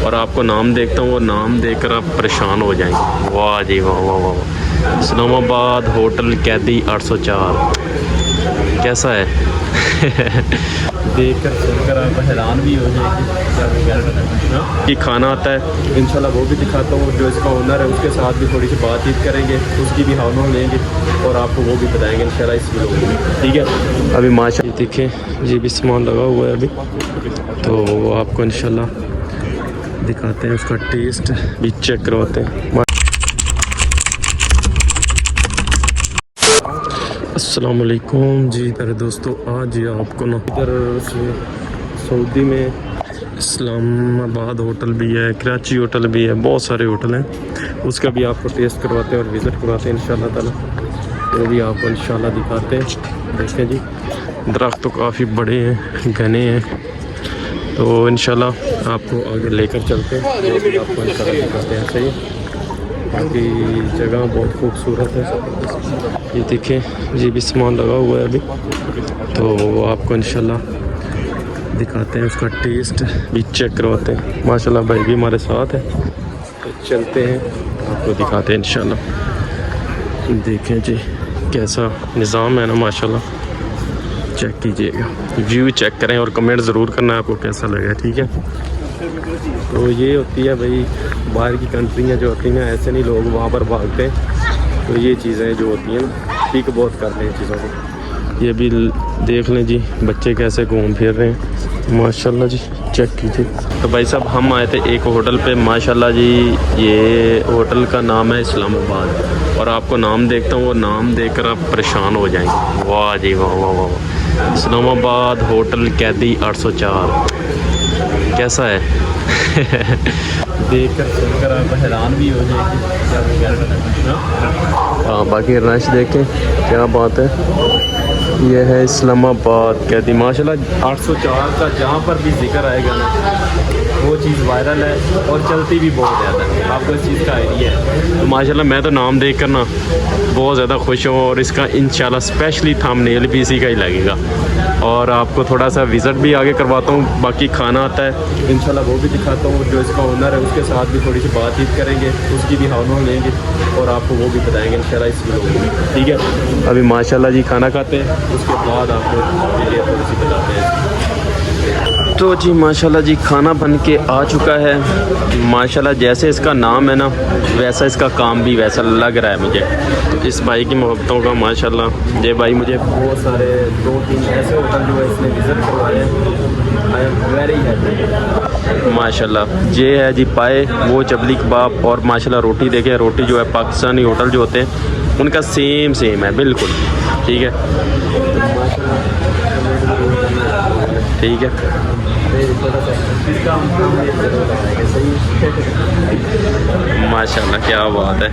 और आपको नाम देखता हूँ, वो नाम देखकर आप परेशान हो जाएंगे। वाह जी वाह वाह वाह वाह। इस्लामाबाद होटल कैदी 804 कैसा है? देखकर सुनकर आप हैरान भी हो जाएंगे कि खाना आता है। इंशाल्लाह वो भी दिखाता हूँ। जो इसका ओनर है उसके साथ भी थोड़ी सी बातचीत करेंगे, उसकी भी हाव लेंगे और आपको वो भी बताएंगे इंशाल्लाह इस वीडियो में, ठीक है। अभी माशाल्लाह देखें ये भी सामान लगा हुआ है अभी, तो वो आपको इंशाल्लाह दिखाते हैं, उसका टेस्ट भी चेक करवाते हैं। अस्सलाम वालेकुम जी मेरे दोस्तों, आज आपको ना इधर सऊदी में इस्लामाबाद होटल भी है, कराची होटल भी है, बहुत सारे होटल हैं। उसका भी आपको टेस्ट करवाते हैं और विज़िट करवाते हैं इंशाल्लाह ताला। वो भी आपको इंशाल्लाह दिखाते हैं। देखें जी दरख्त तो काफ़ी बड़े हैं, घने हैं, तो इंशाल्लाह आपको आगे लेकर चलते हैं, वो भी आपको इंशाल्लाह दिखाते हैं। सही बाकी जगह बहुत खूबसूरत है। ये देखें ये भी सामान लगा हुआ है अभी, तो वो आपको इंशाल्लाह दिखाते हैं, उसका टेस्ट भी चेक करवाते हैं। माशाल्लाह भाई भी हमारे साथ है, तो चलते हैं आपको दिखाते हैं इंशाल्लाह। देखें जी कैसा निज़ाम है ना, माशाल्लाह चेक कीजिएगा, व्यू चेक करें और कमेंट ज़रूर करना आपको कैसा लगा, ठीक है। तो ये होती है भाई बाहर की कंट्रियाँ जो होती हैं, ऐसे नहीं लोग वहाँ पर भागते हैं। तो ये चीज़ें जो होती हैं ना, ठीक बहुत करते हैं चीज़ों को। ये भी देख लें जी बच्चे कैसे घूम फिर रहे हैं, माशाल्लाह जी चेक कीजिए। तो भाई साहब हम आए थे एक होटल पे, माशाल्लाह जी ये होटल का नाम है इस्लामाबाद, और आपको नाम देखता हूँ, वो नाम देखकर आप परेशान हो जाएंगे। वाह जी वाह वाह वाह। इस्लामाबाद होटल कैदी 804 कैसा है? देखकर सुनकर आप हैरान भी हो जाएंगे। हाँ बाकी रश देखें क्या बात है। यह है इस्लामाबाद कैदी, माशाल्लाह 804 का जहाँ पर भी जिक्र आएगा ना वो चीज़ वायरल है और चलती भी बहुत ज़्यादा है, आपको इस चीज़ का आइडिया है। तो माशाल्लाह मैं तो नाम देख कर ना बहुत ज़्यादा खुश हूँ, और इसका इंशाल्लाह स्पेशली थंबनेल भी इसी का ही लगेगा, और आपको थोड़ा सा विज़िट भी आगे करवाता हूँ। बाकी खाना आता है इंशाल्लाह वो भी दिखाता हूँ। जो इसका ओनर है उसके साथ भी थोड़ी सी बातचीत करेंगे, उसकी भी हाव लेंगे और आपको वो भी बताएंगे इंशाल्लाह इस वीडियो में, ठीक है। अभी माशाल्लाह जी खाना खाते हैं, उसके बाद आपको ये थोड़ी सी बताते हैं। तो जी माशाल्लाह जी खाना बन के आ चुका है। माशाल्लाह जैसे इसका नाम है ना वैसा इसका काम भी वैसा लग रहा है मुझे। तो इस भाई की मोहब्बतों का माशाल्लाह, ये भाई मुझे बहुत सारे 2-3 ऐसे होटल जो है इसने विज़िट करवाए हैं। आई एम वेरी हैप्पी माशाल्लाह। ये है जी पाए वो चबली कबाब, और माशाल्लाह रोटी देखें, रोटी जो है पाकिस्तानी होटल जो होते हैं उनका सेम है बिल्कुल, ठीक है ठीक है। माशाल्लाह क्या बात है।